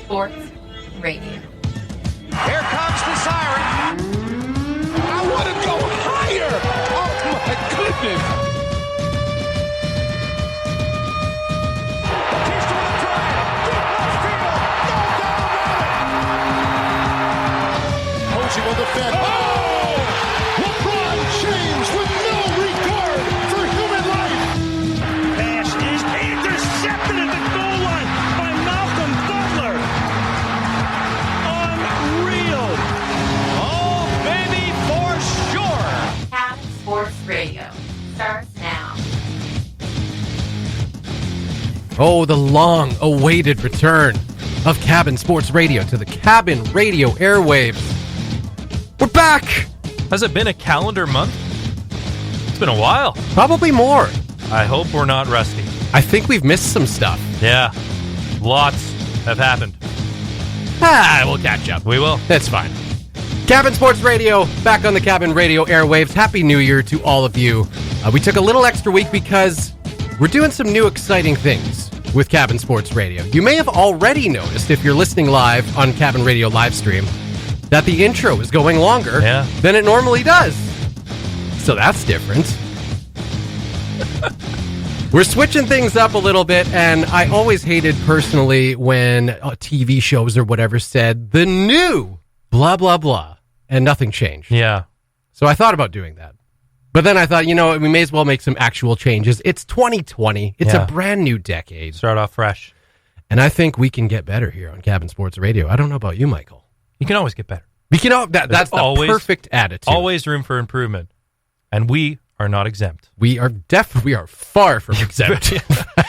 Sports Radio. Here comes the siren. I want to go higher. Oh, my goodness. He's trying to drive. Deep left field. No doubt about it. Posey will defend. Oh! LeBron James with no regard for human life. Pass is intercepted at the goal line by Malcolm Butler. Unreal. Oh, baby, for sure. Cabin Sports Radio starts now. Oh, the long-awaited return of Cabin Sports Radio to the Cabin Radio airwaves. We're back! Has it been a calendar month? It's been a while. Probably more. I hope we're not rusty. I think we've missed some stuff. Yeah, lots have happened. We'll catch up. We will. That's fine. Cabin Sports Radio, back on the Cabin Radio airwaves. Happy New Year to all of you. We took a little extra week because we're doing some new exciting things with Cabin Sports Radio. You may have already noticed, if you're listening live on Cabin Radio live stream, that the intro is going longer than it normally does. So that's different. We're switching things up a little bit, and I always hated personally when TV shows or whatever said, the new blah, blah, blah, and nothing changed. Yeah. So I thought about doing that. But then I thought, we may as well make some actual changes. It's 2020. It's a brand new decade. Start off fresh. And I think we can get better here on Cabin Sports Radio. I don't know about you, Michael. You can always get better. That's the perfect attitude. Always room for improvement. And we are not exempt. We are far from exempt.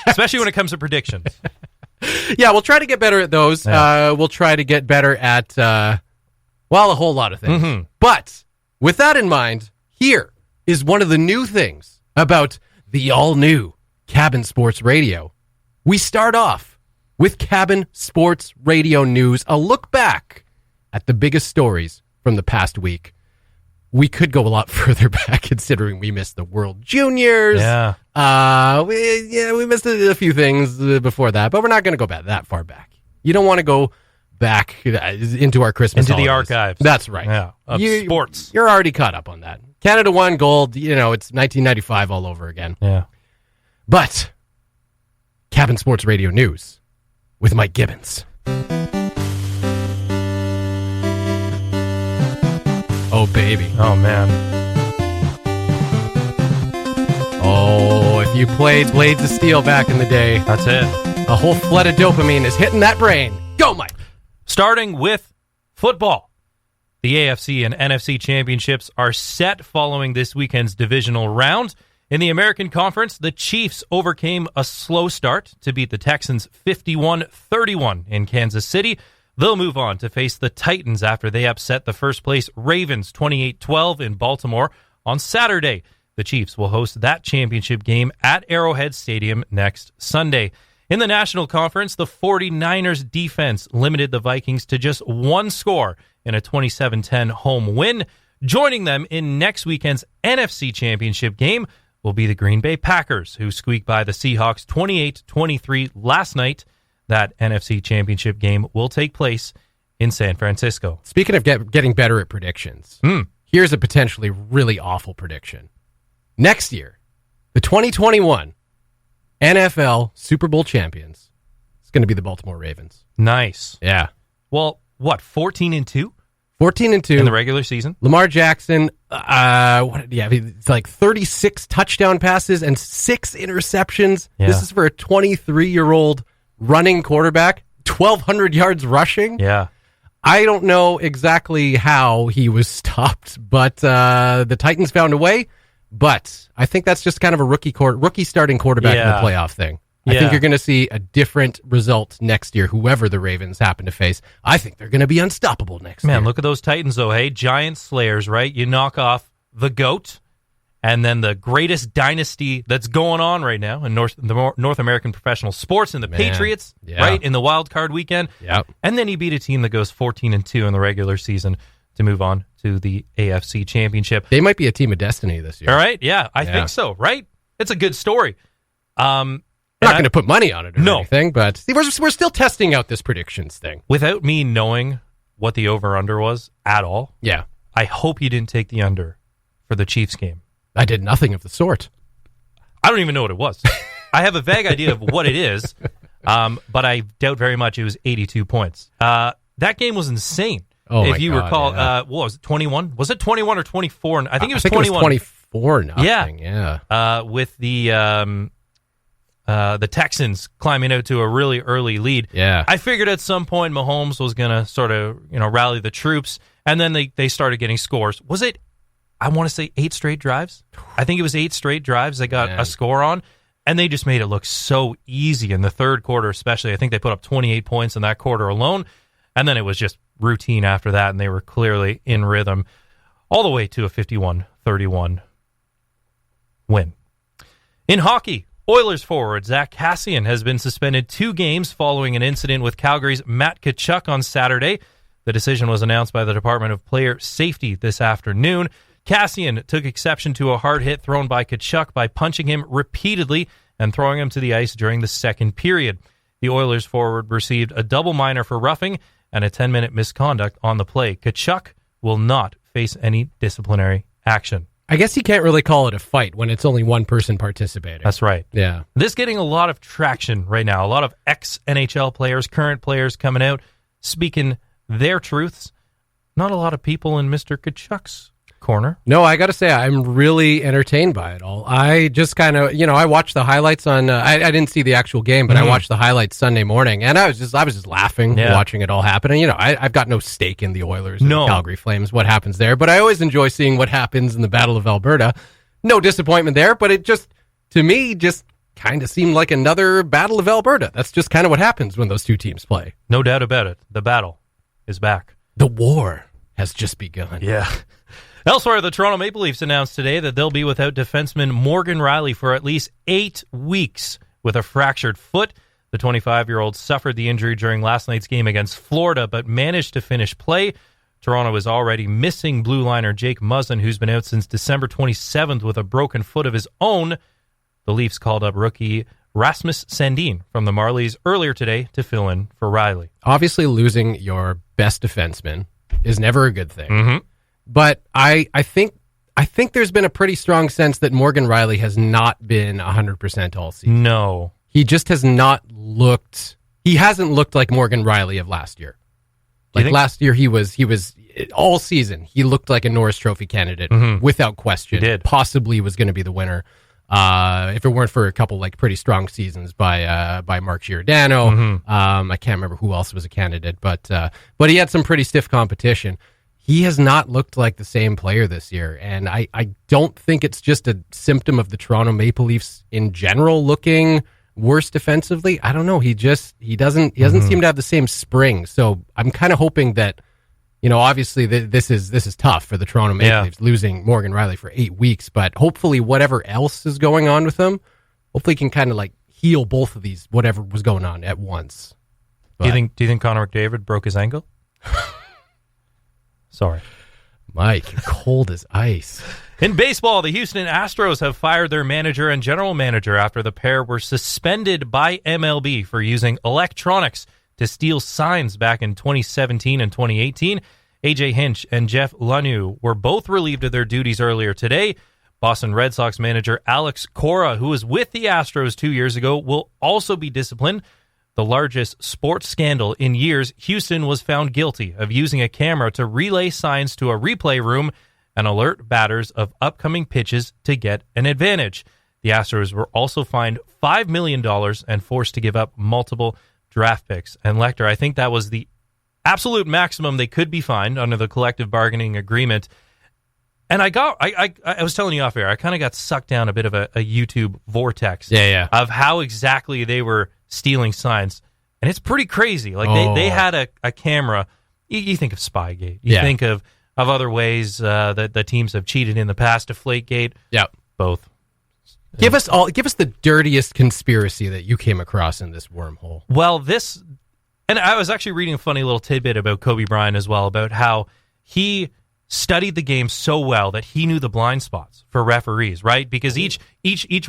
Especially when it comes to predictions. Yeah, we'll try to get better at those. Yeah. We'll try to get better at, a whole lot of things. Mm-hmm. But with that in mind, here is one of the new things about the all-new Cabin Sports Radio. We start off with Cabin Sports Radio News, a look back at the biggest stories from the past week. We could go a lot further back, considering we missed the World Juniors. Yeah. We missed a few things before that, but we're not going to go back that far back. You don't want to go back into our Christmas Into the holidays. archives. That's right. Yeah. Of sports. You're already caught up on that. Canada won gold. It's 1995 all over again. Yeah. But Cabin Sports Radio News with Mike Gibbons. Oh, baby. Oh, man. Oh, if you played Blades of Steel back in the day, That's it. a whole flood of dopamine is hitting that brain. Go, Mike. Starting with football. The AFC and NFC championships are set following this weekend's divisional round. In the American Conference, the Chiefs overcame a slow start to beat the Texans 51-31 in Kansas City. They'll move on to face the Titans after they upset the first-place Ravens 28-12 in Baltimore on Saturday. The Chiefs will host that championship game at Arrowhead Stadium next Sunday. In the National Conference, the 49ers defense limited the Vikings to just one score in a 27-10 home win. Joining them in next weekend's NFC championship game will be the Green Bay Packers, who squeaked by the Seahawks 28-23 last night. That NFC championship game will take place in San Francisco. Speaking of getting better at predictions, here's a potentially really awful prediction. Next year, the 2021 NFL Super Bowl champions is going to be the Baltimore Ravens. Nice. Yeah. Well, what, 14-2? 14-2 In the regular season? Lamar Jackson, it's like 36 touchdown passes and 6 interceptions. Yeah. This is for a 23-year-old running quarterback, 1,200 yards rushing. Yeah. I don't know exactly how he was stopped, but the Titans found a way. But I think that's just kind of a rookie starting quarterback in the playoff thing. I think you're going to see a different result next year, whoever the Ravens happen to face. I think they're going to be unstoppable next year. Man, look at those Titans, though. Hey, giant slayers, right? You knock off the GOAT, and then the greatest dynasty that's going on right now in North American professional sports, in the Patriots, right, in the wild card weekend. Yep. And then you beat a team that goes 14-2 in the regular season to move on to the AFC Championship. They might be a team of destiny this year. All right, I think so, right? It's a good story. I'm not going to put money on it or No. anything, but see, we're still testing out this predictions thing. Without me knowing what the over-under was at all, Yeah. I hope you didn't take the under for the Chiefs game. I did nothing of the sort. I don't even know what it was. I have a vague idea of what it is, but I doubt very much it was 82 points. That game was insane. Oh, if my you God, recall, yeah. what was it, 21? Was it 21 or 24? I think it was 21. It was 24 nothing. Yeah. With the Texans climbing out to a really early lead. Yeah. I figured at some point Mahomes was going to sort of, rally the troops, and then they started getting scores. Was it, I want to say 8 straight drives? I think it was 8 straight drives they got a score on, and they just made it look so easy in the third quarter especially. I think they put up 28 points in that quarter alone, and then it was just routine after that, and they were clearly in rhythm all the way to a 51-31 win. In hockey, Oilers forward Zach Kassian has been suspended 2 games following an incident with Calgary's Matt Tkachuk on Saturday. The decision was announced by the Department of Player Safety this afternoon. Kassian took exception to a hard hit thrown by Tkachuk by punching him repeatedly and throwing him to the ice during the second period. The Oilers forward received a double minor for roughing and a 10-minute misconduct on the play. Tkachuk will not face any disciplinary action. I guess you can't really call it a fight when it's only one person participating. That's right. Yeah. This getting a lot of traction right now. A lot of ex-NHL players, current players coming out, speaking their truths. Not a lot of people in Mr. Tkachuk's corner. No, I got to say, I'm really entertained by it all. I just kind of, I watched the highlights on, I didn't see the actual game, but I watched the highlights Sunday morning, and I was just laughing watching it all happen. And, I've got no stake in the Oilers or the Calgary Flames, what happens there, but I always enjoy seeing what happens in the Battle of Alberta. No disappointment there, but it just, to me, just kind of seemed like another Battle of Alberta. That's just kind of what happens when those two teams play. No doubt about it. The battle is back. The war has just begun. Yeah. Elsewhere, the Toronto Maple Leafs announced today that they'll be without defenseman Morgan Rielly for at least 8 weeks with a fractured foot. The 25-year-old suffered the injury during last night's game against Florida, but managed to finish play. Toronto is already missing blue liner Jake Muzzin, who's been out since December 27th with a broken foot of his own. The Leafs called up rookie Rasmus Sandin from the Marlies earlier today to fill in for Rielly. Obviously, losing your best defenseman is never a good thing. Mm-hmm. But I think there's been a pretty strong sense that Morgan Rielly has not been 100% all season. No. He just has not looked. He hasn't looked like Morgan Rielly of last year. Like last year, he was all season. He looked like a Norris Trophy candidate without question. He did. Possibly was going to be the winner. If it weren't for a couple pretty strong seasons by Mark Giordano. I can't remember who else was a candidate, but he had some pretty stiff competition. He has not looked like the same player this year, and I don't think it's just a symptom of the Toronto Maple Leafs in general looking worse defensively. I don't know. He doesn't seem to have the same spring. So I'm kind of hoping that, obviously this is tough for the Toronto Maple Leafs losing Morgan Rielly for 8 weeks, but hopefully whatever else is going on with him, hopefully can kind of heal both of these, whatever was going on at once. But, Do you think Connor McDavid broke his ankle? Sorry. Mike, you're cold as ice. In baseball, the Houston Astros have fired their manager and general manager after the pair were suspended by MLB for using electronics to steal signs back in 2017 and 2018. A.J. Hinch and Jeff Lanu were both relieved of their duties earlier today. Boston Red Sox manager Alex Cora, who was with the Astros 2 years ago, will also be disciplined. The largest sports scandal in years, Houston was found guilty of using a camera to relay signs to a replay room and alert batters of upcoming pitches to get an advantage. The Astros were also fined $5 million and forced to give up multiple draft picks. And Lecter, I think that was the absolute maximum they could be fined under the collective bargaining agreement. And I was telling you off air, I kind of got sucked down a bit of a YouTube vortex of how exactly they were stealing signs. And it's pretty crazy. They had a camera. You think of Spygate. You think of other ways that the teams have cheated in the past. Deflategate. Yeah. Both. Give us the dirtiest conspiracy that you came across in this wormhole. Well, and I was actually reading a funny little tidbit about Kobe Bryant as well, about how he studied the game so well that he knew the blind spots for referees, right? Because each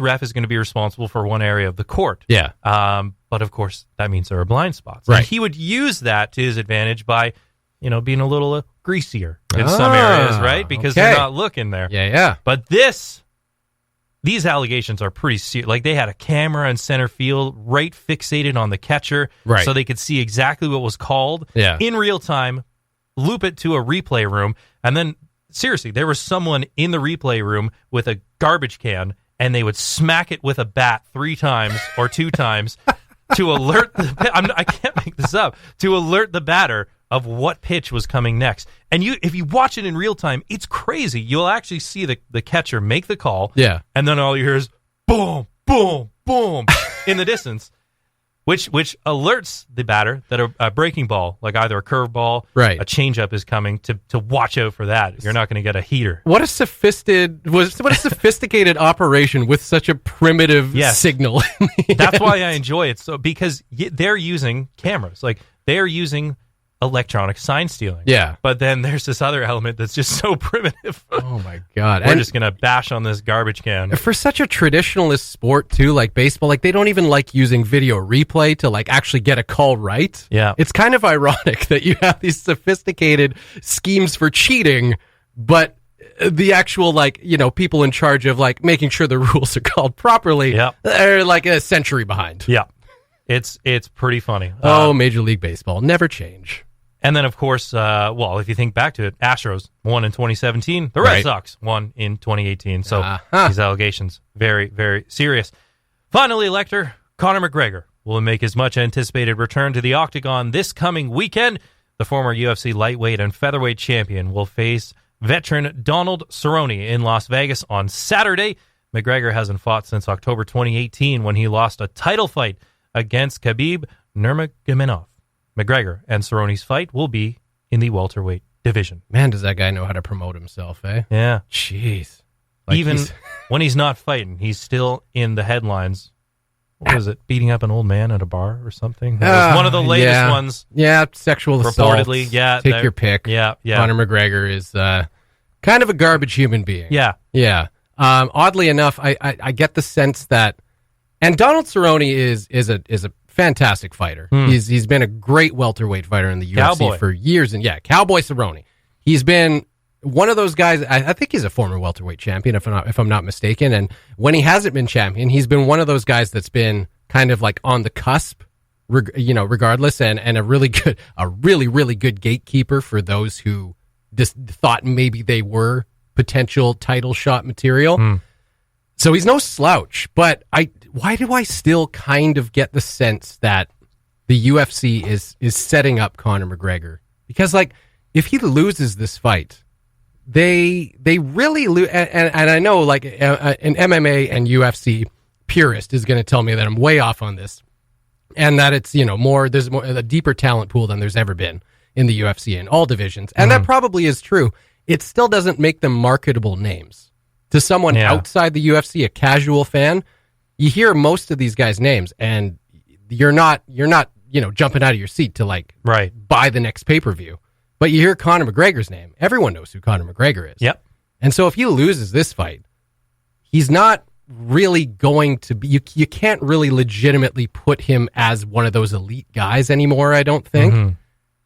ref is going to be responsible for one area of the court. Yeah. But of course, that means there are blind spots. Right. And he would use that to his advantage by, being a little greasier in some areas, right? Because they're not looking there. Yeah. But these allegations are pretty serious. Like, they had a camera in center field right fixated on the catcher, right, so they could see exactly what was called in real time, loop it to a replay room, and then, seriously, there was someone in the replay room with a garbage can, and they would smack it with a bat 3 times or 2 times to alert I can't make this up, to alert the batter of what pitch was coming next. And if you watch it in real time, it's crazy. You'll actually see the catcher make the call, and then all you hear is boom, boom, boom in the distance, which alerts the batter that a breaking ball, like either a curveball, a changeup is coming, to watch out for that. You're not going to get a heater. What a sophisticated operation with such a primitive signal. That's why I enjoy it. So, because they're using cameras, like they're using electronic sign stealing. Yeah. But then there's this other element that's just so primitive. Oh my God. We're just going to bash on this garbage can. For such a traditionalist sport too, like baseball, like they don't even like using video replay to like actually get a call right. Yeah. It's kind of ironic that you have these sophisticated schemes for cheating, but the actual people in charge of like making sure the rules are called properly are like a century behind. Yeah. It's pretty funny. Major League Baseball, never change. And then, of course, if you think back to it, Astros won in 2017. The Red Sox won in 2018. So these allegations, very, very serious. Finally, Lecter, Conor McGregor will make his much-anticipated return to the octagon this coming weekend. The former UFC lightweight and featherweight champion will face veteran Donald Cerrone in Las Vegas on Saturday. McGregor hasn't fought since October 2018 when he lost a title fight against Khabib Nurmagomedov. McGregor and Cerrone's fight will be in the welterweight division. Man, does that guy know how to promote himself, eh? Yeah. Jeez. Even when he's not fighting, he's still in the headlines. What was it? Beating up an old man at a bar or something? That was one of the latest ones. Yeah, sexual assault. Reportedly, Take your pick. Yeah. Conor McGregor is kind of a garbage human being. Yeah. Oddly enough, I get the sense that, and Donald Cerrone is a fantastic fighter. He's been a great welterweight fighter in the UFC for years, and Cowboy Cerrone. He's been one of those guys. I think he's a former welterweight champion, if I'm not mistaken. And when he hasn't been champion, he's been one of those guys that's been kind of like on the cusp, regardless, and a really good gatekeeper for those who just thought maybe they were potential title shot material. So he's no slouch, but why do I still kind of get the sense that the UFC is setting up Conor McGregor? Because like if he loses this fight, they really lose, and I know like an MMA and UFC purist is going to tell me that I'm way off on this, and that it's there's a deeper talent pool than there's ever been in the UFC in all divisions, and that probably is true. It still doesn't make them marketable names. To someone outside the UFC, a casual fan, you hear most of these guys' names, and you're not jumping out of your seat to buy the next pay-per-view. But you hear Conor McGregor's name, everyone knows who Conor McGregor is. Yep. And so if he loses this fight, he's not really going to be. You can't really legitimately put him as one of those elite guys anymore, I don't think.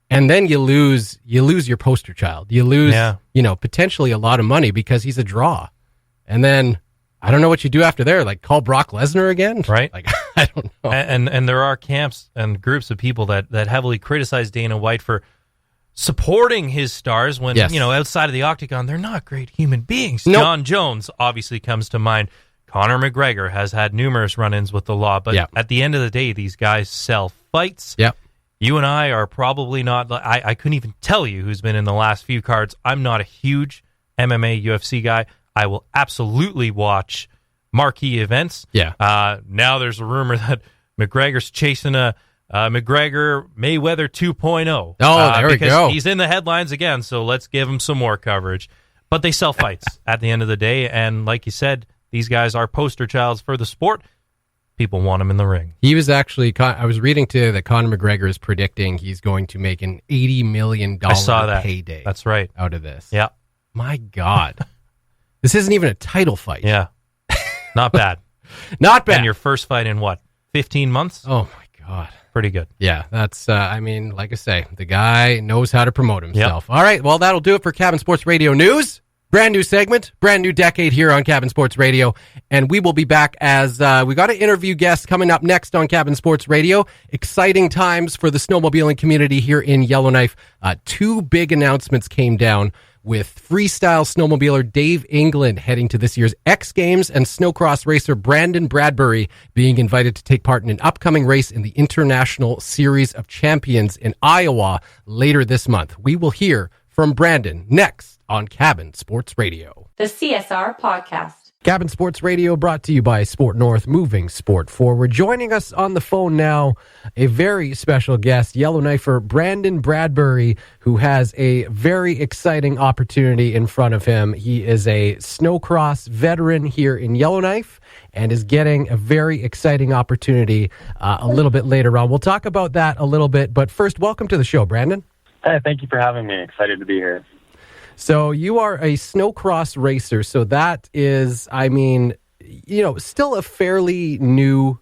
And then you lose your poster child. You lose potentially a lot of money because he's a draw. And then I don't know what you do after there. Like call Brock Lesnar again, right? Like I don't know. And there are camps and groups of people that heavily criticize Dana White for supporting his stars when outside of the octagon they're not great human beings. Nope. John Jones obviously comes to mind. Conor McGregor has had numerous run-ins with the law, but at the end of the day, these guys sell fights. Yep. You and I are probably not. I couldn't even tell you who's been in the last few cards. I'm not a huge MMA UFC guy. I will absolutely watch marquee events. Yeah. Now there's a rumor that McGregor's chasing a McGregor Mayweather 2.0. Oh, there we go. He's in the headlines again, so let's give him some more coverage. But they sell fights at the end of the day, and like you said, these guys are poster childs for the sport. People want him in the ring. He was actually, I was reading today that Conor McGregor is predicting he's going to make an $80 million I saw that. payday. That's right. Out of this. Yeah. My God. This isn't even a title fight. Yeah. Not bad. Not bad. And your first fight in what, 15 months? Oh, my God. Pretty good. Yeah, that's, like I say, the guy knows how to promote himself. Yep. All right, well, that'll do it for Cabin Sports Radio News. Brand new segment, brand new decade here on Cabin Sports Radio. And we will be back as we got an interview guest coming up next on Cabin Sports Radio. Exciting times for the snowmobiling community here in Yellowknife. Two big announcements came down with freestyle snowmobiler Dave England heading to this year's X Games and snowcross racer Brandon Bradbury being invited to take part in an upcoming race in the International Series of Champions in Iowa later this month. We will hear from Brandon next on Cabin Sports Radio. The CSR Podcast. Cabin Sports Radio brought to you by Sport North, moving sport forward. Joining us on the phone now, a very special guest, Yellowknifer Brandon Bradbury, who has a very exciting opportunity in front of him. He is a snowcross veteran here in Yellowknife and is getting a very exciting opportunity a little bit later on. We'll talk about that a little bit, but first, welcome to the show, Brandon. Hey, thank you for having me. Excited to be here. So you are a snowcross racer. So that is, still a fairly new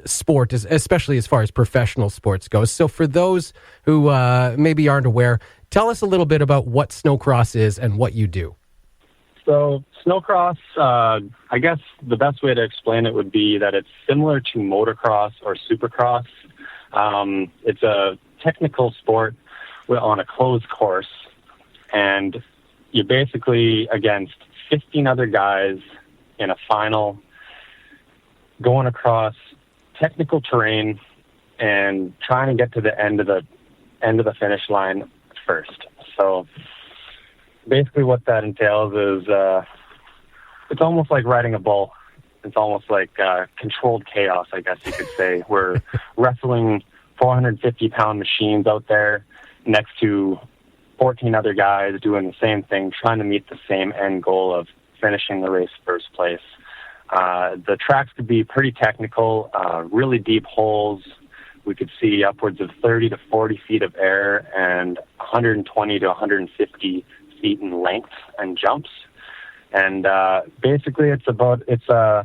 sport, especially as far as professional sports goes. So for those who maybe aren't aware, tell us a little bit about what snowcross is and what you do. So snowcross, I guess the best way to explain it would be that it's similar to motocross or supercross. It's a technical sport on a closed course. And you're basically against 15 other guys in a final, going across technical terrain and trying to get to the end of the finish line first. So basically what that entails is it's almost like riding a bull. It's almost like controlled chaos, I guess you could say. We're wrestling 450-pound machines out there next to 14 other guys doing the same thing, trying to meet the same end goal of finishing the race first place. The tracks could be pretty technical, really deep holes. We could see upwards of 30 to 40 feet of air and 120 to 150 feet in length and jumps. And basically it's a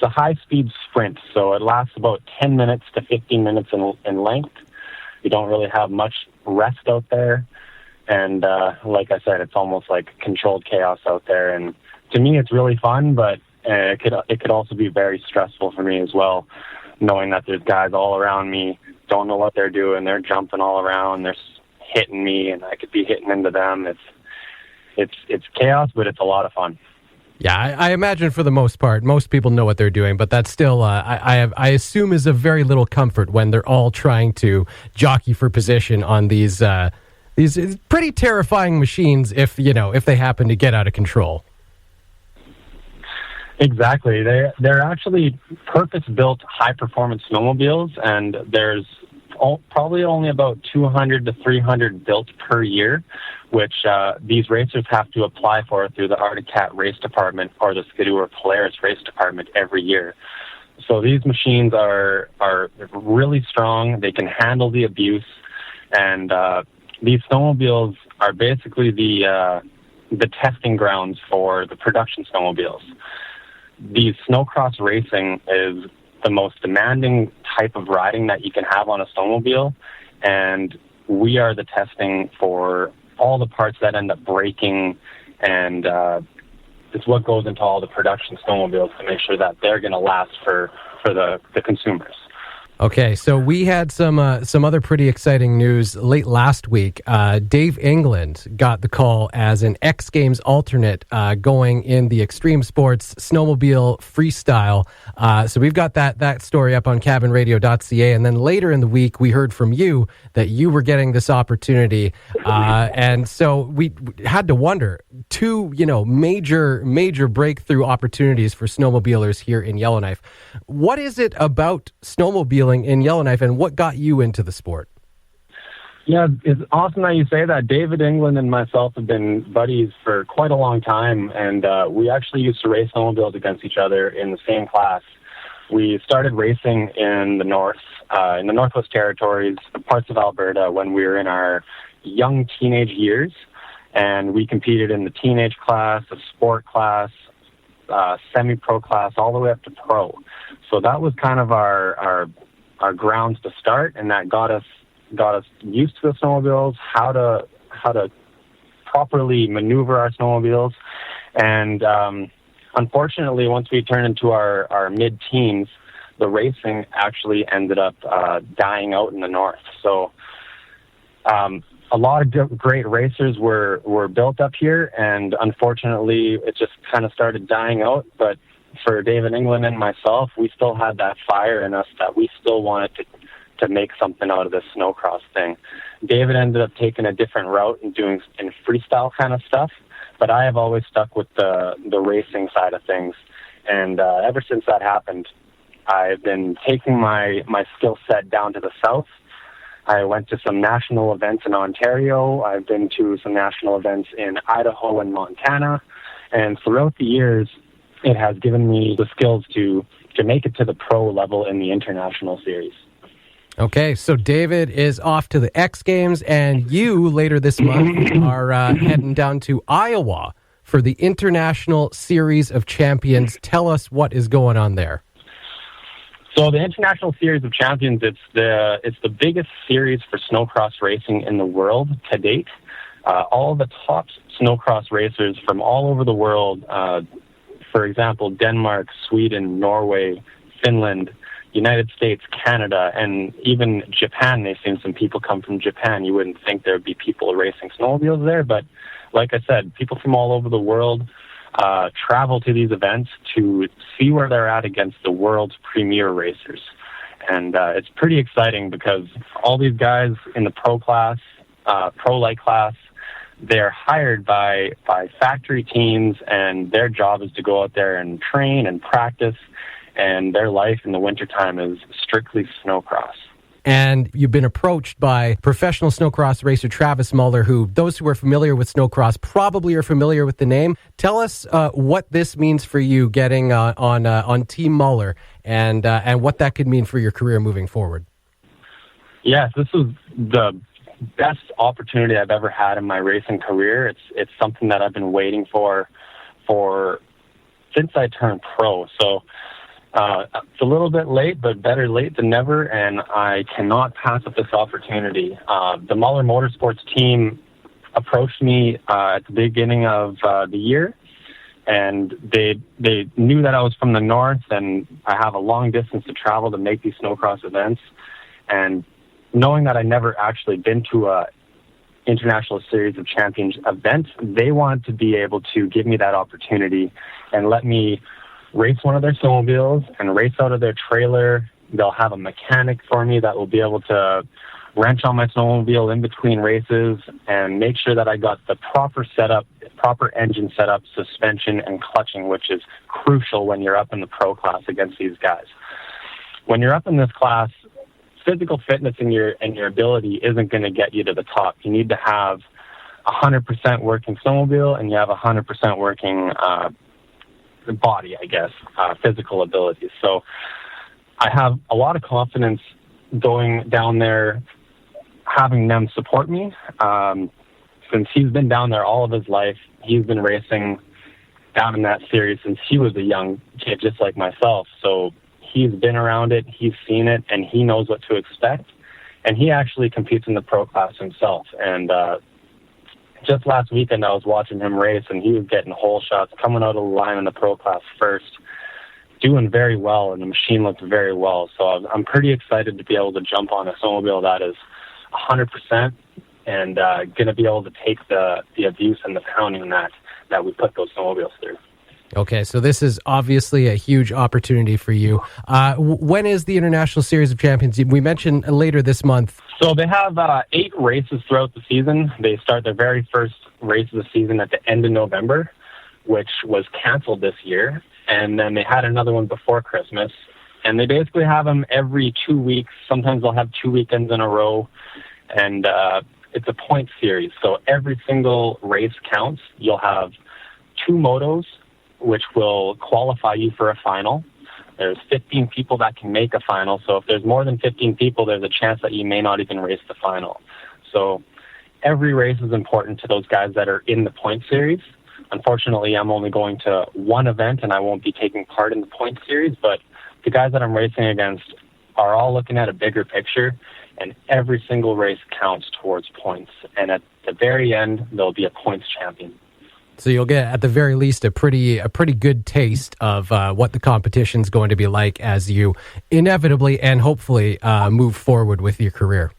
high-speed sprint, so it lasts about 10 minutes to 15 minutes in length. You don't really have much rest out there. And like I said, it's almost like controlled chaos out there. And to me, it's really fun, but it could also be very stressful for me as well, knowing that there's guys all around me, don't know what they're doing. They're jumping all around. They're hitting me, and I could be hitting into them. It's chaos, but it's a lot of fun. Yeah, I imagine for the most part, most people know what they're doing, but that's still, I assume, is of very little comfort when they're all trying to jockey for position on these pretty terrifying machines if they happen to get out of control. Exactly. They're actually purpose-built high-performance snowmobiles, and there's probably only about 200 to 300 built per year, which these racers have to apply for through the Arctic Cat Race Department or the Skidoo or Polaris Race Department every year. So these machines are really strong. They can handle the abuse, and these snowmobiles are basically the testing grounds for the production snowmobiles. These snowcross racing is the most demanding type of riding that you can have on a snowmobile, and we are the testing for all the parts that end up breaking, and it's what goes into all the production snowmobiles to make sure that they're going to last for the consumers. Okay, so we had some other pretty exciting news late last week. Dave England got the call as an X Games alternate going in the extreme sports snowmobile freestyle. So we've got that story up on cabinradio.ca. And then later in the week, we heard from you that you were getting this opportunity. And so we had to wonder, two, major breakthrough opportunities for snowmobilers here in Yellowknife. What is it about snowmobiling in Yellowknife, and what got you into the sport? Yeah, it's awesome that you say that. David England and myself have been buddies for quite a long time, and we actually used to race snowmobiles against each other in the same class. We started racing in the north, in the Northwest Territories, parts of Alberta, when we were in our young teenage years. And we competed in the teenage class, the sport class, semi-pro class, all the way up to pro. So that was kind of our grounds to start, and that got us used to the snowmobiles, how to properly maneuver our snowmobiles. And unfortunately, once we turned into our mid-teens, the racing actually ended up dying out in the north. So a lot of great racers were built up here, and unfortunately, it just kind of started dying out. But for David England and myself, we still had that fire in us that we still wanted to make something out of this snowcross thing. David ended up taking a different route and doing in freestyle kind of stuff, but I have always stuck with the racing side of things. And ever since that happened, I've been taking my skill set down to the south. I went to some national events in Ontario. I've been to some national events in Idaho and Montana. And throughout the years, it has given me the skills to make it to the pro level in the international series. Okay, so David is off to the X Games, and you, later this month, are heading down to Iowa for the International Series of Champions. Tell us what is going on there. So the International Series of Champions, it's the biggest series for snowcross racing in the world to date. All the top snowcross racers from all over the world, for example, Denmark, Sweden, Norway, Finland, United States, Canada, and even Japan. They've seen some people come from Japan. You wouldn't think there would be people racing snowmobiles there, but like I said, people from all over the world travel to these events to see where they're at against the world's premier racers. And it's pretty exciting because all these guys in the pro class, pro-light class, they're hired by factory teams, and their job is to go out there and train and practice, and their life in the wintertime is strictly snowcross. And you've been approached by professional snowcross racer Travis Muller, who those who are familiar with snowcross probably are familiar with the name. Tell us what this means for you getting on Team Muller, and what that could mean for your career moving forward. Yes, this is the best opportunity I've ever had in my racing career. It's something that I've been waiting for since I turned pro. So it's a little bit late, but better late than never, and I cannot pass up this opportunity. The Muller Motorsports team approached me at the beginning of the year, and they knew that I was from the north, and I have a long distance to travel to make these snowcross events. And knowing that I never actually been to a International Series of Champions event, they wanted to be able to give me that opportunity and let me race one of their snowmobiles and race out of their trailer. They'll have a mechanic for me that will be able to wrench on my snowmobile in between races and make sure that I got the proper setup, proper engine setup, suspension, and clutching, which is crucial when you're up in the pro class against these guys. When you're up in this class, physical fitness and your ability isn't going to get you to the top. You need to have 100% working snowmobile, and you have 100% working body, I guess, physical abilities. So I have a lot of confidence going down there, having them support me. Since he's been down there all of his life, he's been racing down in that series since he was a young kid, just like myself. So he's been around it, he's seen it, and he knows what to expect. And he actually competes in the pro class himself. And just last weekend, I was watching him race, and he was getting hole shots, coming out of the line in the pro class first, doing very well, and the machine looked very well. So I'm pretty excited to be able to jump on a snowmobile that is 100% and going to be able to take the abuse and the pounding that we put those snowmobiles through. Okay, so this is obviously a huge opportunity for you. When is the International Series of Champions? We mentioned later this month. So they have 8 races throughout the season. They start their very first race of the season at the end of November, which was canceled this year. And then they had another one before Christmas. And they basically have them every 2 weeks. Sometimes they'll have 2 weekends in a row. And it's a point series. So every single race counts. You'll have 2 motos, which will qualify you for a final. There's 15 people that can make a final. So if there's more than 15 people, there's a chance that you may not even race the final. So every race is important to those guys that are in the point series. Unfortunately, I'm only going to one event, and I won't be taking part in the point series, but the guys that I'm racing against are all looking at a bigger picture, and every single race counts towards points. And at the very end, there'll be a points champion. So you'll get, at the very least, a pretty good taste of what the competition's going to be like as you inevitably and hopefully move forward with your career.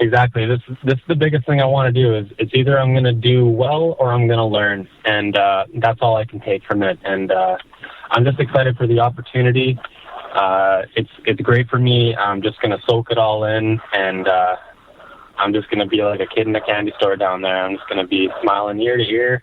Exactly. This is the biggest thing I want to do. Is it's either I'm going to do well or I'm going to learn, and that's all I can take from it. And I'm just excited for the opportunity. It's great for me. I'm just going to soak it all in, and I'm just going to be like a kid in a candy store down there. I'm just going to be smiling ear to ear,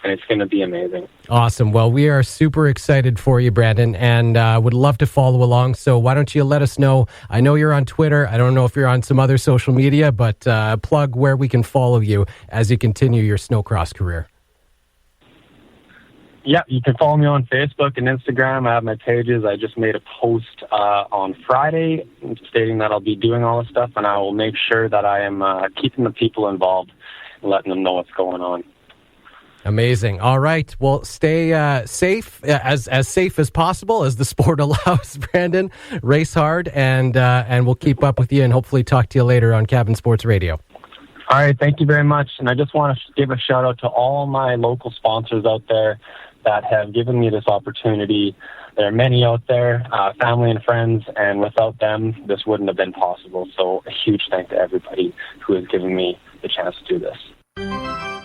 and it's going to be amazing. Awesome. Well, we are super excited for you, Brandon, and would love to follow along. So why don't you let us know? I know you're on Twitter. I don't know if you're on some other social media, but plug where we can follow you as you continue your snowcross career. Yeah, you can follow me on Facebook and Instagram. I have my pages. I just made a post on Friday stating that I'll be doing all this stuff, and I will make sure that I am keeping the people involved and letting them know what's going on. Amazing. All right. Well, stay safe, as safe as possible as the sport allows, Brandon. Race hard, and we'll keep up with you and hopefully talk to you later on Cabin Sports Radio. All right. Thank you very much. And I just want to give a shout out to all my local sponsors out there that have given me this opportunity. There are many out there, family and friends, and without them, this wouldn't have been possible. So a huge thank to everybody who has given me the chance to do this.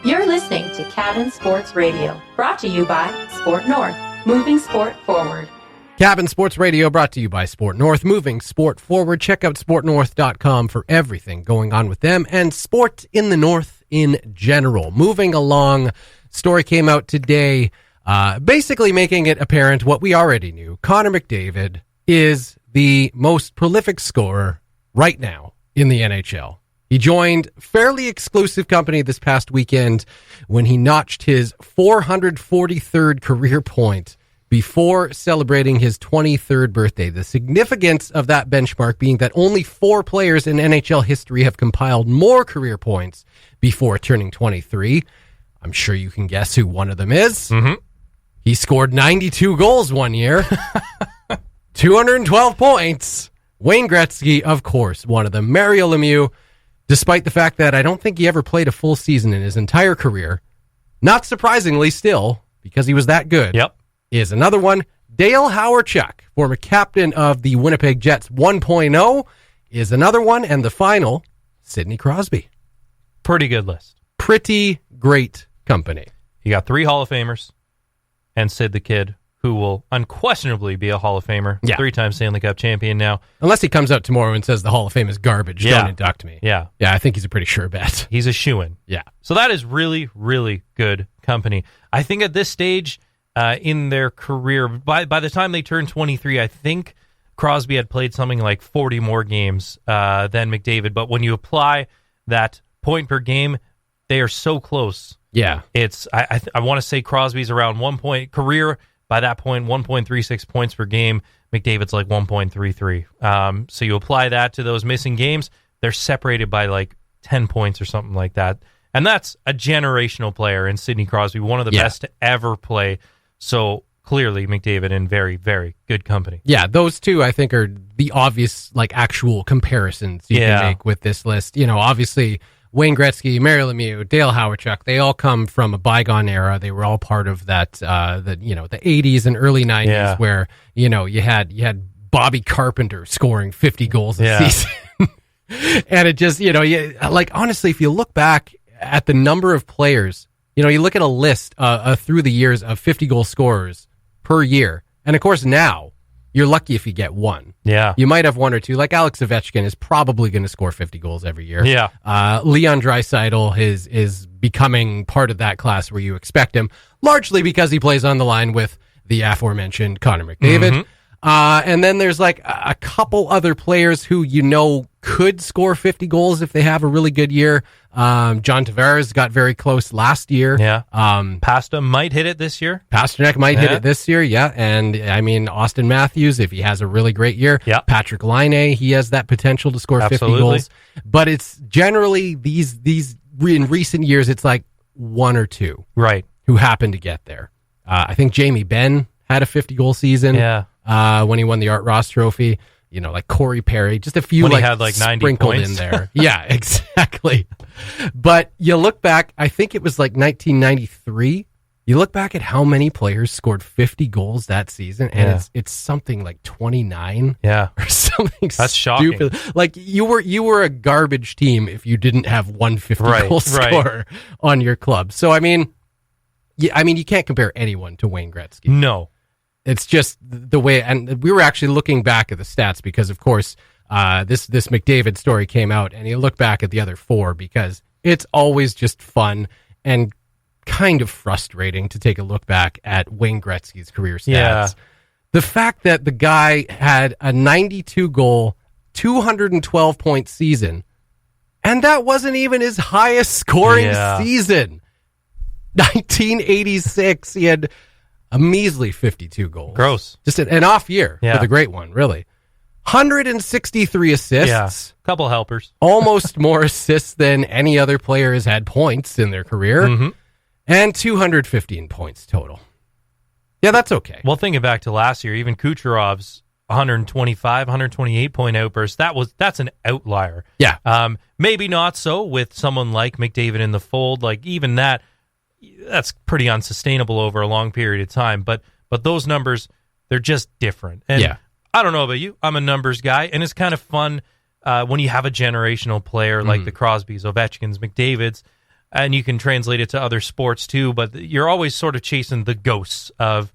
You're listening to Cabin Sports Radio, brought to you by Sport North, moving sport forward. Cabin Sports Radio brought to you by Sport North, moving sport forward. Check out sportnorth.com for everything going on with them and sport in the North in general. Moving along, story came out today basically making it apparent what we already knew. Connor McDavid is the most prolific scorer right now in the NHL. He joined fairly exclusive company this past weekend when he notched his 443rd career point before celebrating his 23rd birthday. The significance of that benchmark being that only 4 players in NHL history have compiled more career points before turning 23. I'm sure you can guess who one of them is. Mm-hmm. He scored 92 goals one year, 212 points. Wayne Gretzky, of course, one of them. Mario Lemieux, despite the fact that I don't think he ever played a full season in his entire career, not surprisingly still, because he was that good, is another one. Dale Hawerchuk, former captain of the Winnipeg Jets 1.0, is another one. And the final, Sidney Crosby. Pretty good list. Pretty great company. You got 3 Hall of Famers and Sid the Kid, who will unquestionably be a Hall of Famer. Yeah. 3-time Stanley Cup champion now. Unless he comes out tomorrow and says the Hall of Fame is garbage, don't induct me. Yeah. Yeah, I think he's a pretty sure bet. He's a shoo-in. Yeah. So that is really, really good company. I think at this stage in their career, by the time they turned 23, I think Crosby had played something like 40 more games than McDavid. But when you apply that point per game, they are so close. Yeah. It's I want to say Crosby's around 1 point career. By that point, 1.36 points per game. McDavid's like 1.33. So you apply that to those missing games, they're separated by like 10 points or something like that. And that's a generational player in Sidney Crosby, one of the best to ever play. So clearly McDavid in very, very good company. Yeah, those two I think are the obvious like actual comparisons you can make with this list. You know, obviously Wayne Gretzky, Mario Lemieux, Dale Hawerchuk, they all come from a bygone era. They were all part of that, the 80s and early 90s where, you had Bobby Carpenter scoring 50 goals a season. And it just, honestly, if you look back at the number of players, you look at a list through the years of 50-goal scorers per year. And, of course, now you're lucky if you get one. Yeah. You might have one or two. Like Alex Ovechkin is probably going to score 50 goals every year. Yeah. Leon Draisaitl is becoming part of that class where you expect him, largely because he plays on the line with the aforementioned Connor McDavid. And then there's like a couple other players who could score 50 goals if they have a really good year. John Tavares got very close last year. Yeah. Pasta might hit it this year. Pasternak might hit it this year, yeah. And I mean, Austin Matthews, if he has a really great year. Yeah. Patrick Laine, he has that potential to score 50 goals. But it's generally these in recent years, it's like one or two who happen to get there. I think Jamie Benn had a 50-goal season when he won the Art Ross Trophy. You know, like Corey Perry, just a few when he had like 90 sprinkled points in there. Yeah, exactly. But you look back, I think it was like 1993. You look back at how many players scored 50 goals that season, and it's something like 29. Yeah, or something. That's stupid. Shocking. Like you were a garbage team if you didn't have one 50-goal scorer on your club. So I mean, you can't compare anyone to Wayne Gretzky. No. It's just the way, and we were actually looking back at the stats because, of course, this McDavid story came out, and you look back at the other four because it's always just fun and kind of frustrating to take a look back at Wayne Gretzky's career stats. Yeah. The fact that the guy had a 92-goal, 212-point season, and that wasn't even his highest scoring season. 1986, he had a measly 52 goals. Gross. Just an off year for the great one, really. 163 assists. Yeah, couple helpers. Almost more assists than any other player has had points in their career. Mm-hmm. And 215 points total. Yeah, that's okay. Well, thinking back to last year, even Kucherov's 125, 128-point outburst, that's an outlier. Yeah. Maybe not so with someone like McDavid in the fold. Like, even that's pretty unsustainable over a long period of time. But those numbers, they're just different. And I don't know about you. I'm a numbers guy, and it's kind of fun when you have a generational player like the Crosbys, Ovechkins, McDavids, and you can translate it to other sports too, but you're always sort of chasing the ghosts of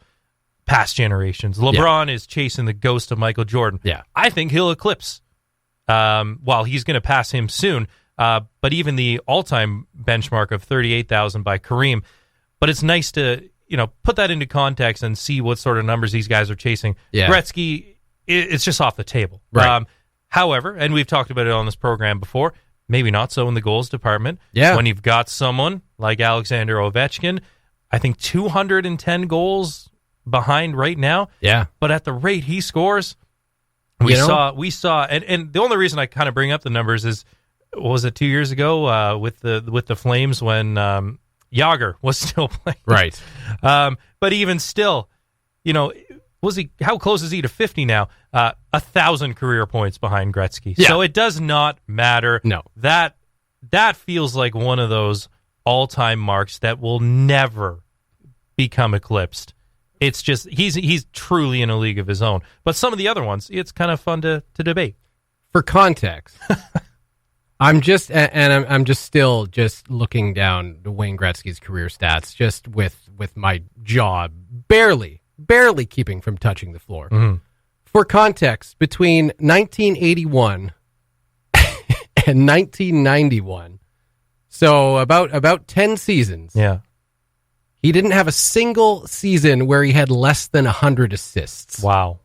past generations. LeBron is chasing the ghost of Michael Jordan. Yeah. I think he'll eclipse, while he's going to pass him soon. But even the all-time benchmark of 38,000 by Kareem. But it's nice to, put that into context and see what sort of numbers these guys are chasing. Yeah. Gretzky, it's just off the table. Right. However, and we've talked about it on this program before, maybe not so in the goals department. Yeah. When you've got someone like Alexander Ovechkin, I think 210 goals behind right now. Yeah. But at the rate he scores, we saw, and the only reason I kind of bring up the numbers is, was it 2 years ago with the Flames when Jágr was still playing? Right. But even still, how close is he to 50 now? 1,000 career points behind Gretzky. Yeah. So it does not matter. No. That feels like one of those all-time marks that will never become eclipsed. It's just he's truly in a league of his own. But some of the other ones, it's kind of fun to debate. For context, I'm just still looking down the Wayne Gretzky's career stats, just with my jaw barely keeping from touching the floor. Mm-hmm. For context, between 1981 and 1991, so about 10 seasons. Yeah. He didn't have a single season where he had less than 100 assists. Wow.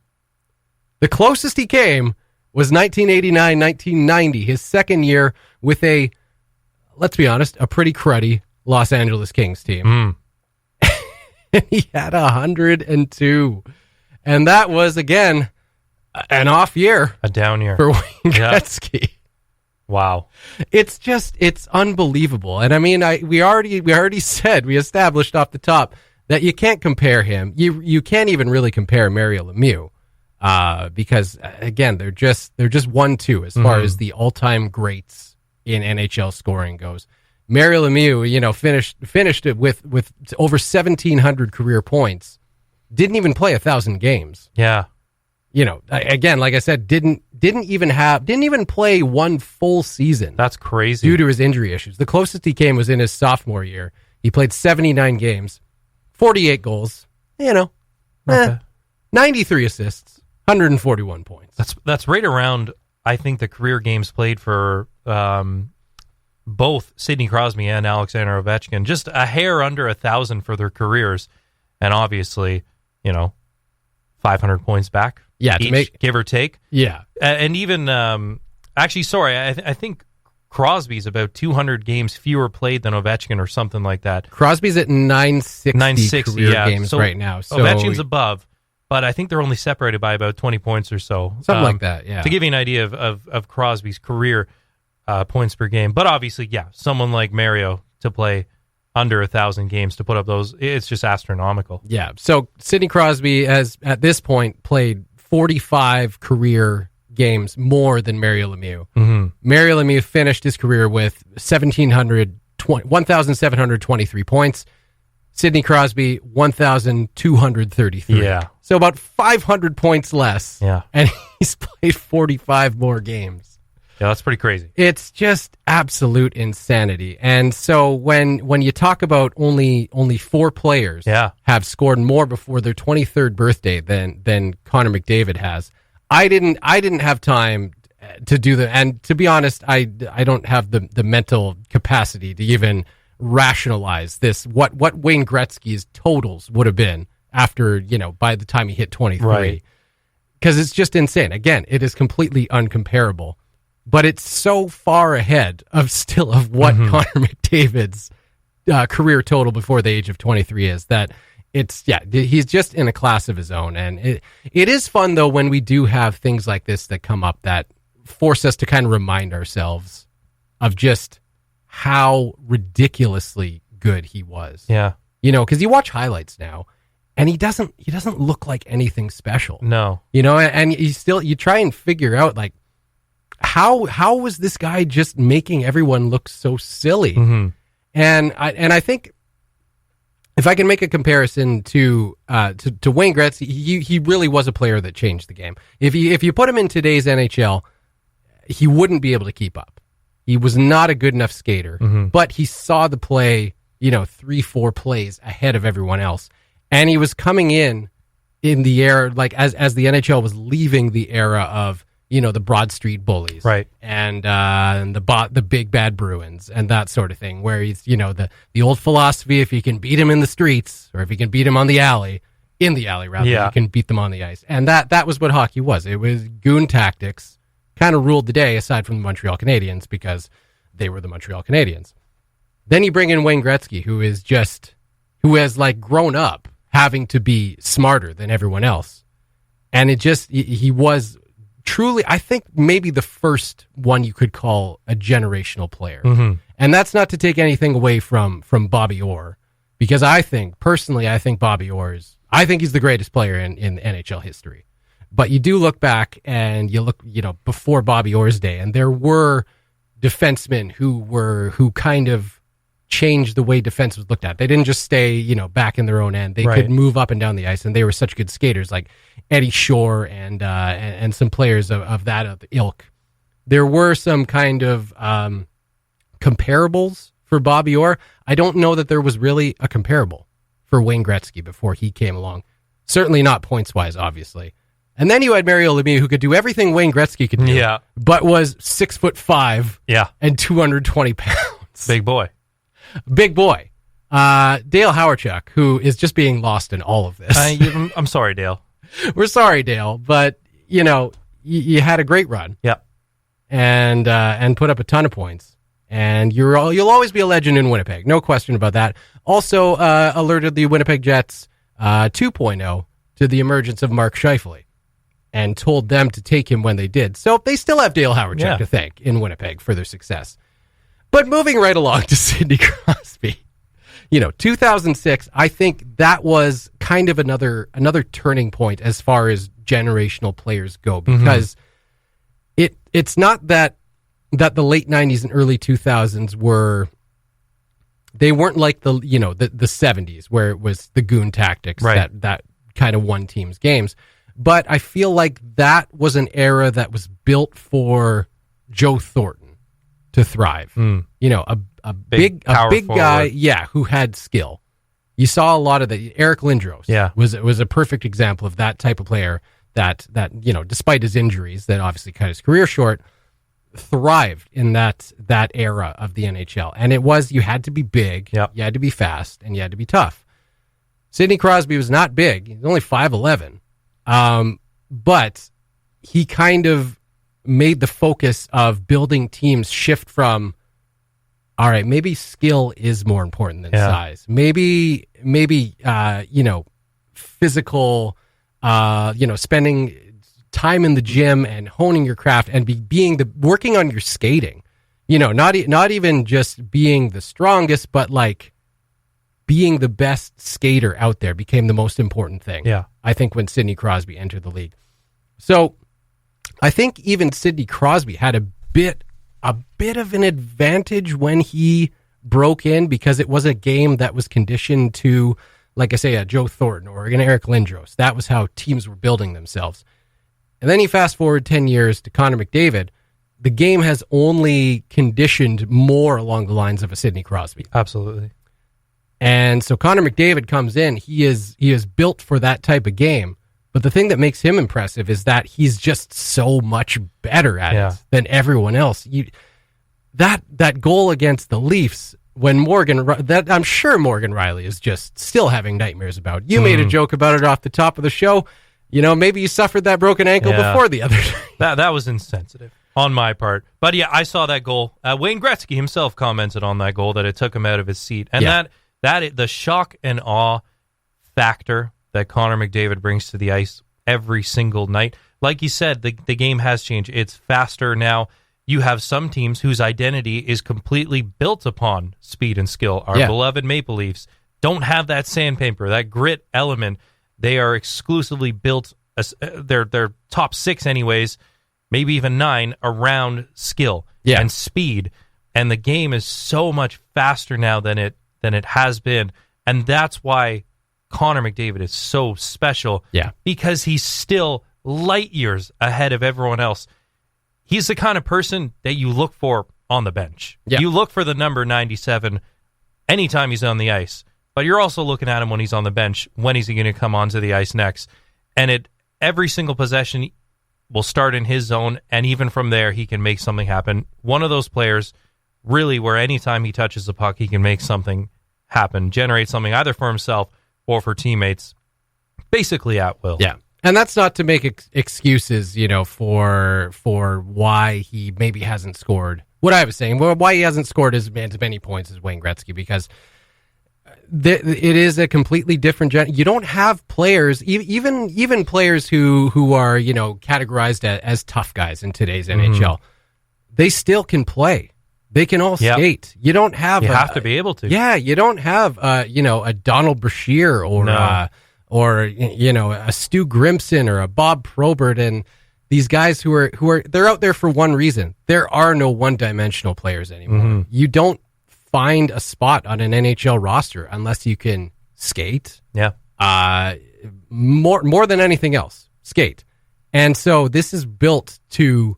The closest he came was 1989-1990, his second year with let's be honest, a pretty cruddy Los Angeles Kings team. And he had 102. And that was, again, an off year. A down year. For Wayne Gretzky. Wow. It's unbelievable. And I mean, we already said, we established off the top that you can't compare him. You can't even really compare Mario Lemieux. Because again, they're just 1-2 as far as the all-time greats in NHL scoring goes. Mario Lemieux, finished it with over 1,700 career points. Didn't even play 1,000 games. Yeah. Again, like I said, didn't even play one full season. That's crazy. Due to his injury issues. The closest he came was in his sophomore year. He played 79 games, 48 goals, 93 assists, 141 points. That's right around, I think, the career games played for both Sidney Crosby and Alexander Ovechkin. Just a hair under 1,000 for their careers. And obviously, 500 points back. Yeah, each, give or take. Yeah. And even, actually, sorry, I think Crosby's about 200 games fewer played than Ovechkin or something like that. Crosby's at 960 career games so right now. So Ovechkin's above, but I think they're only separated by about 20 points or so. Something like that, yeah. To give you an idea of Crosby's career points per game. But obviously, yeah, someone like Mario to play under 1,000 games to put up those, it's just astronomical. Yeah, so Sidney Crosby has, at this point, played 45 career games more than Mario Lemieux. Mm-hmm. Mario Lemieux finished his career with 1,723 points. Sidney Crosby, 1,233. Yeah. So about 500 points less. Yeah. And he's played 45 more games. Yeah, that's pretty crazy. It's just absolute insanity. And so when you talk about only 4 players have scored more before their 23rd birthday than Connor McDavid has, I didn't have time to do that. And to be honest, I don't have the mental capacity to even rationalize this, what Wayne Gretzky's totals would have been after, by the time he hit 23. Right. Because it's just insane. Again, it is completely uncomparable. But it's so far ahead of what Connor McDavid's career total before the age of 23 is, that he's just in a class of his own. And it is fun, though, when we do have things like this that come up that force us to kind of remind ourselves of just how ridiculously good he was. Yeah. Because you watch highlights now, and he doesn't look like anything special. No. And you try and figure out, like, how was this guy just making everyone look so silly? Mm-hmm. And I think if I can make a comparison to Wayne Gretzky, he really was a player that changed the game. If you put him in today's NHL, he wouldn't be able to keep up. He was not a good enough skater, but he saw the play, 3-4 plays ahead of everyone else, and he was coming in the era, like as the NHL was leaving the era of the Broad Street Bullies, right, and the big bad Bruins and that sort of thing, where he's the old philosophy: if you can beat him in the streets, or if you can beat him in the alley, rather, you can beat them on the ice. And that was what hockey was. It was goon tactics, kind of ruled the day, aside from the Montreal Canadiens, because they were the Montreal Canadiens. Then you bring in Wayne Gretzky, who has like grown up having to be smarter than everyone else, and he was truly, I think, maybe the first one you could call a generational player. Mm-hmm. And that's not to take anything away from Bobby Orr, because I think Bobby Orr I think he's the greatest player in NHL history. But you do look back and you look, before Bobby Orr's day, and there were defensemen who kind of changed the way defense was looked at. They didn't just stay, back in their own end. They could move up and down the ice, and they were such good skaters, like Eddie Shore and some players of that ilk. There were some kind of comparables for Bobby Orr. I don't know that there was really a comparable for Wayne Gretzky before he came along. Certainly not points-wise, obviously. And then you had Mario Lemieux, who could do everything Wayne Gretzky could do, but was 6'5", and 220 pounds. Big boy. Dale Hawerchuk, who is just being lost in all of this. I'm sorry, Dale. We're sorry, Dale, but you had a great run. Yeah, and put up a ton of points, and you'll always be a legend in Winnipeg, no question about that. Also, alerted the Winnipeg Jets 2.0 to the emergence of Mark Scheifele, and told them to take him when they did. So they still have Dale Hawerchuk to thank in Winnipeg for their success. But moving right along to Sidney Crosby, 2006, I think that was kind of another turning point as far as generational players go, because it's not that the late 90s and early 2000s weren't like the 70s, where it was the goon tactics that kind of won teams games. But I feel like that was an era that was built for Joe Thornton to thrive. A big guy, who had skill. You saw a lot of the Eric Lindros. Was a perfect example of that type of player that despite his injuries that obviously cut his career short, thrived in that era of the NHL. And it was, you had to be big, you had to be fast, and you had to be tough. Sidney Crosby was not big. He was only 5'11", But he kind of made the focus of building teams shift from, all right, maybe skill is more important than size. Maybe physical, spending time in the gym and honing your craft and working on your skating. Not even just being the strongest, but like being the best skater out there became the most important thing. Yeah. I think when Sidney Crosby entered the league. So I think even Sidney Crosby had a bit of an advantage when he broke in, because it was a game that was conditioned to, like I say, a Joe Thornton or an Eric Lindros. That was how teams were building themselves. And then you fast forward 10 years to Connor McDavid. The game has only conditioned more along the lines of a Sidney Crosby. Absolutely. And so Connor McDavid comes in. He is built for that type of game. But the thing that makes him impressive is that he's just so much better at it than everyone else. That goal against the Leafs, when I'm sure Morgan Riley is just still having nightmares about. You made a joke about it off the top of the show. Maybe you suffered that broken ankle before the other day. That was insensitive on my part. But yeah, I saw that goal. Wayne Gretzky himself commented on that goal that it took him out of his seat. And that the shock and awe factor that Connor McDavid brings to the ice every single night. Like you said, the game has changed. It's faster now. You have some teams whose identity is completely built upon speed and skill. Our beloved Maple Leafs don't have that sandpaper, that grit element. They are exclusively built, their top 6 anyways, maybe even 9, around skill and speed. And the game is so much faster now than it has been. And that's why Connor McDavid is so special, because he's still light years ahead of everyone else. He's the kind of person that you look for on the bench. Yeah. You look for the number 97 anytime he's on the ice, but you're also looking at him when he's on the bench. When is he going to come onto the ice next? And every single possession will start in his zone, and even from there, he can make something happen. One of those players, really, where anytime he touches the puck, he can make something happen, generate something either for himself or for teammates, basically at will. Yeah. And that's not to make excuses, for why he maybe hasn't scored. What I was saying, why he hasn't scored as many points as Wayne Gretzky, because it is a completely different you don't have players, even players who are, categorized as tough guys in today's NHL. They still can play. They can all skate. You don't have... You have to be able to. Yeah, you don't have, a Donald Brashear or a Stu Grimson or a Bob Probert, and these guys who are they're out there for one reason. There are no one-dimensional players anymore. You don't find a spot on an NHL roster unless you can skate. Yeah. More than anything else, skate. And so this is built to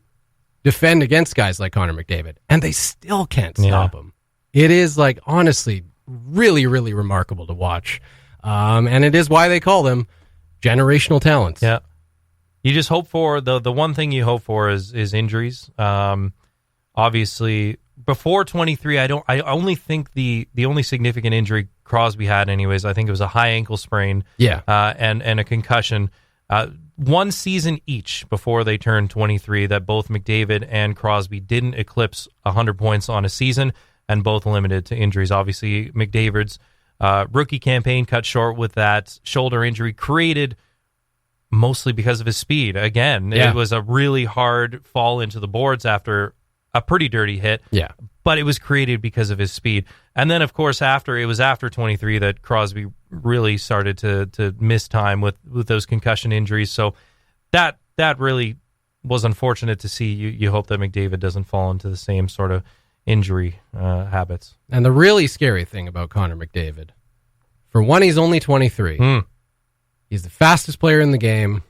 defend against guys like Connor McDavid, and they still can't stop him. It is, honestly, really, really remarkable to watch. And it is why they call them generational talents. Yeah. You just hope for, the one thing you hope for is injuries. Obviously, before 23, I only think the only significant injury Crosby had anyways, I think it was a high ankle sprain. Yeah. And a concussion. One season each before they turned 23 that both McDavid and Crosby didn't eclipse 100 points on a season, and both limited to injuries. Obviously, McDavid's rookie campaign cut short with that shoulder injury, created mostly because of his speed. Again, it was a really hard fall into the boards after a pretty dirty hit. Yeah. But it was created because of his speed. And then, of course, after 23 that Crosby really started to miss time with those concussion injuries. So that really was unfortunate to see. You hope that McDavid doesn't fall into the same sort of injury habits. And the really scary thing about Connor McDavid, for one, he's only 23. He's the fastest player in the game.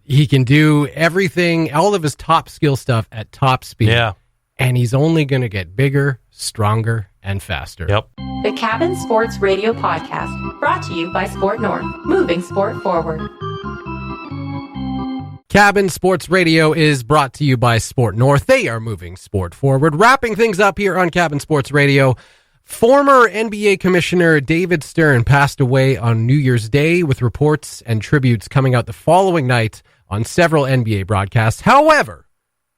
He can do everything, all of his top skill stuff at top speed. Yeah. And he's only going to get bigger, stronger, and faster. Yep. The Cabin Sports Radio Podcast, brought to you by Sport North, moving sport forward. Cabin Sports Radio is brought to you by Sport North. They are moving sport forward. Wrapping things up here on Cabin Sports Radio Former NBA Commissioner David Stern passed away on New Year's Day, with reports and tributes coming out the following night on several NBA broadcasts. However,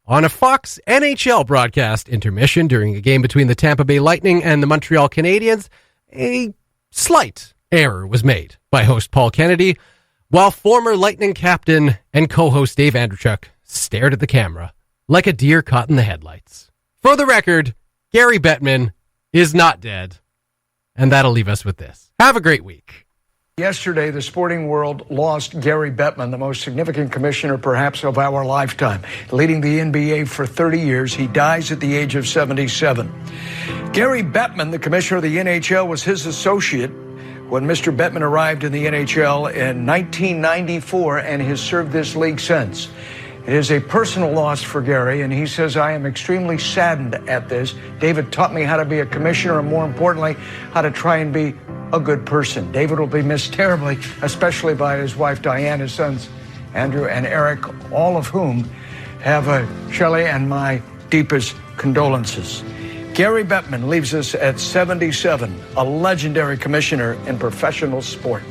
on a Fox NHL broadcast intermission during a game between the Tampa Bay Lightning and the Montreal Canadiens, a slight error was made by host Paul Kennedy, while former Lightning captain and co-host Dave Andrechuk stared at the camera like a deer caught in the headlights. For the record, Gary Bettman is not dead, and that'll leave us with this. Have a great week. Yesterday, the sporting world lost Gary Bettman, the most significant commissioner perhaps of our lifetime. Leading the NBA for 30 years, he dies at the age of 77. Gary Bettman, the commissioner of the NHL, was his associate when Mr. Bettman arrived in the NHL in 1994 and has served this league since. It is a personal loss for Gary, and he says, I am extremely saddened at this. David taught me how to be a commissioner and, more importantly, how to try and be a good person. David will be missed terribly, especially by his wife, Diane, his sons, Andrew and Eric, all of whom have Shelley and my deepest condolences. Gary Bettman leaves us at 77, a legendary commissioner in professional sport.